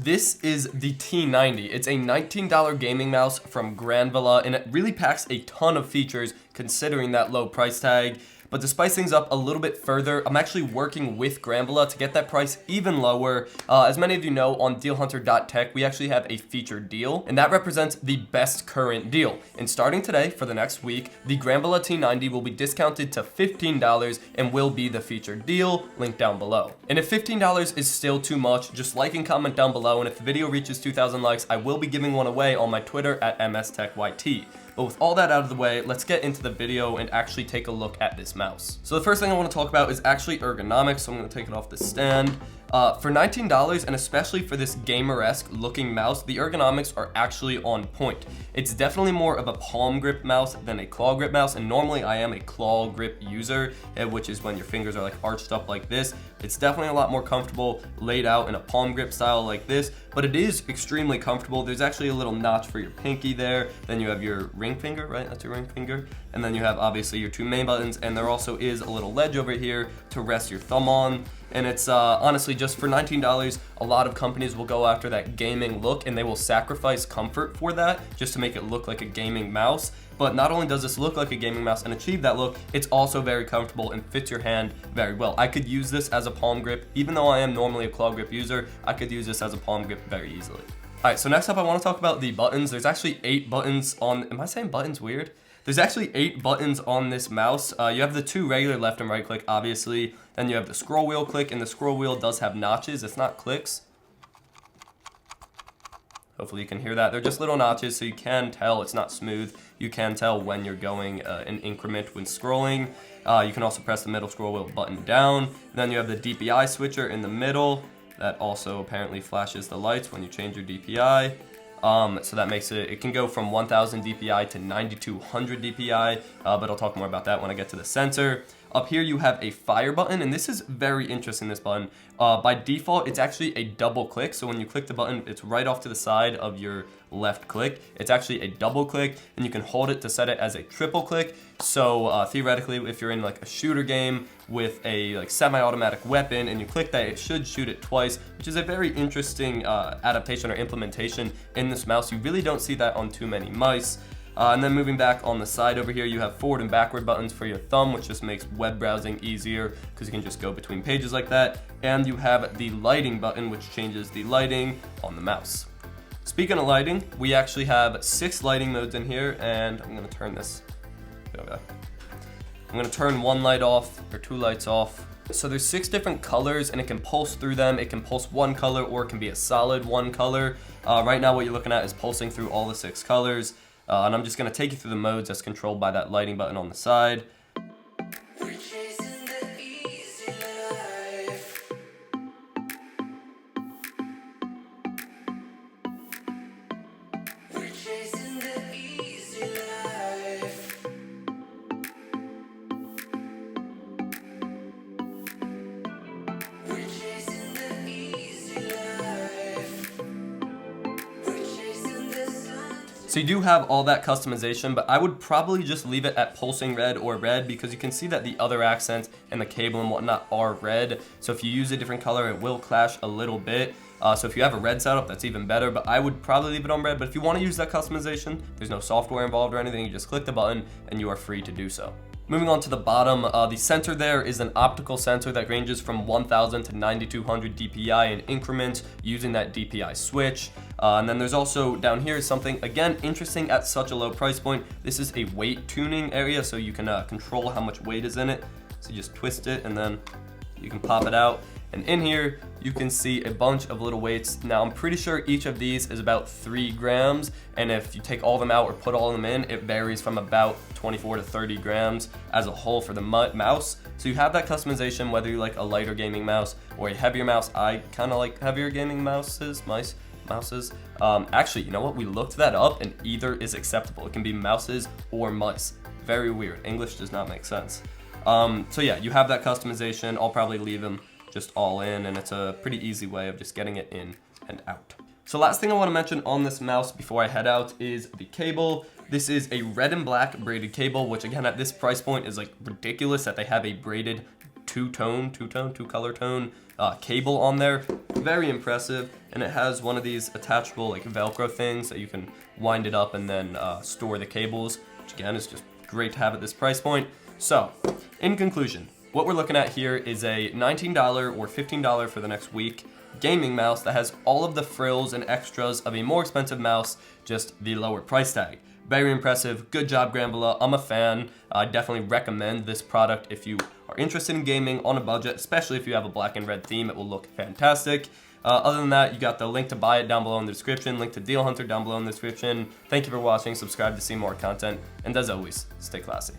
This is the T90. It's a $19 gaming mouse from Granvilla, and it really packs a ton of features considering that low price tag. But to spice things up a little bit further, I'm actually working with Granvilla to get that price even lower. As many of you know, on dealhunter.tech, we actually have a featured deal, and that represents the best current deal. And starting today, for the next week, the Granvilla T90 will be discounted to $15 and will be the featured deal, link down below. And if $15 is still too much, just like and comment down below, and if the video reaches 2,000 likes, I will be giving one away on my Twitter at MSTechYT. But with all that out of the way, let's get into the video and actually take a look at this mouse. So the first thing I want to talk about is actually ergonomics, so I'm going to take it off the stand. For $19, and especially for this gamer-esque looking mouse, the ergonomics are actually on point. It's definitely more of a palm grip mouse than a claw grip mouse, and normally I am a claw grip user, which is when your fingers are like arched up like this. It's definitely a lot more comfortable laid out in a palm grip style like this, but it is extremely comfortable. There's actually a little notch for your pinky there, then you have your ring finger, right? That's your ring finger. And then you have obviously your two main buttons, and there also is a little ledge over here to rest your thumb on. And it's honestly just for $19, a lot of companies will go after that gaming look and they will sacrifice comfort for that just to make it look like a gaming mouse. But not only does this look like a gaming mouse and achieve that look, it's also very comfortable and fits your hand very well. I could use this as a palm grip. Even though I am normally a claw grip user, I could use this as a palm grip very easily. All right, so next up I want to talk about the buttons. There's actually 8 buttons on, am I saying buttons weird? There's actually 8 buttons on this mouse. You have the 2 regular left and right click, obviously. Then you have the scroll wheel click, and the scroll wheel does have notches. It's not clicks. Hopefully you can hear that. They're just little notches, so you can tell it's not smooth. You can tell when you're going an increment when scrolling. You can also press the middle scroll wheel button down. Then you have the DPI switcher in the middle. That also apparently flashes the lights when you change your DPI. So that makes it can go from 1000 DPI to 9200 DPI, but I'll talk more about that when I get to the sensor. Up here you have a fire button, and this is very interesting, this button. By default, it's actually a double click, so when you click the button, it's right off to the side of your left click. It's actually a double click, and you can hold it to set it as a triple click. So theoretically, if you're in like a shooter game with a like semi-automatic weapon and you click that, it should shoot it twice, which is a very interesting adaptation or implementation in this mouse. You really don't see that on too many mice. And then moving back on the side over here, you have forward and backward buttons for your thumb, which just makes web browsing easier because you can just go between pages like that. And you have the lighting button, which changes the lighting on the mouse. Speaking of lighting, we actually have 6 lighting modes in here, and I'm going to turn this. Okay. I'm going to turn one light off, or 2 lights off. So there's 6 different colors, and it can pulse through them. It can pulse one color, or it can be a solid one color. Right now what you're looking at is pulsing through all the 6 colors. And I'm just going to take you through the modes that's controlled by that lighting button on the side. So you do have all that customization, but I would probably just leave it at pulsing red or red because you can see that the other accents and the cable and whatnot are red. So if you use a different color, it will clash a little bit. So if you have a red setup, that's even better, but I would probably leave it on red. But if you want to use that customization, there's no software involved or anything. You just click the button and you are free to do so. Moving on to the bottom, the sensor there is an optical sensor that ranges from 1000 to 9200 DPI in increments using that DPI switch. And then there's also down here something, again, interesting at such a low price point. This is a weight tuning area, so you can control how much weight is in it. So you just twist it and then you can pop it out. And in here, you can see a bunch of little weights. Now, I'm pretty sure each of these is about 3 grams. And if you take all of them out or put all of them in, it varies from about 24 to 30 grams as a whole for the mouse. So you have that customization, whether you like a lighter gaming mouse or a heavier mouse. I kind of like heavier gaming mouses. Actually, you know what? We looked that up and either is acceptable. It can be mouses or mice. Very weird. English does not make sense. So yeah, you have that customization. I'll probably leave them just all in, and it's a pretty easy way of just getting it in and out. So last thing I want to mention on this mouse before I head out is the cable. This is a red and black braided cable, which again at this price point is like ridiculous that they have a braided two-color tone cable on there. Very impressive. And it has one of these attachable like Velcro things that you can wind it up and then store the cables, which again is just great to have at this price point. So, in conclusion, what we're looking at here is a $19 or $15 for the next week gaming mouse that has all of the frills and extras of a more expensive mouse, just the lower price tag. Very impressive. Good job, Granvilla. I'm a fan. I definitely recommend this product if you are interested in gaming on a budget, especially if you have a black and red theme. It will look fantastic. Other than that, you got the link to buy it down below in the description, link to Deal Hunter down below in the description. Thank you for watching. Subscribe to see more content. And as always, stay classy.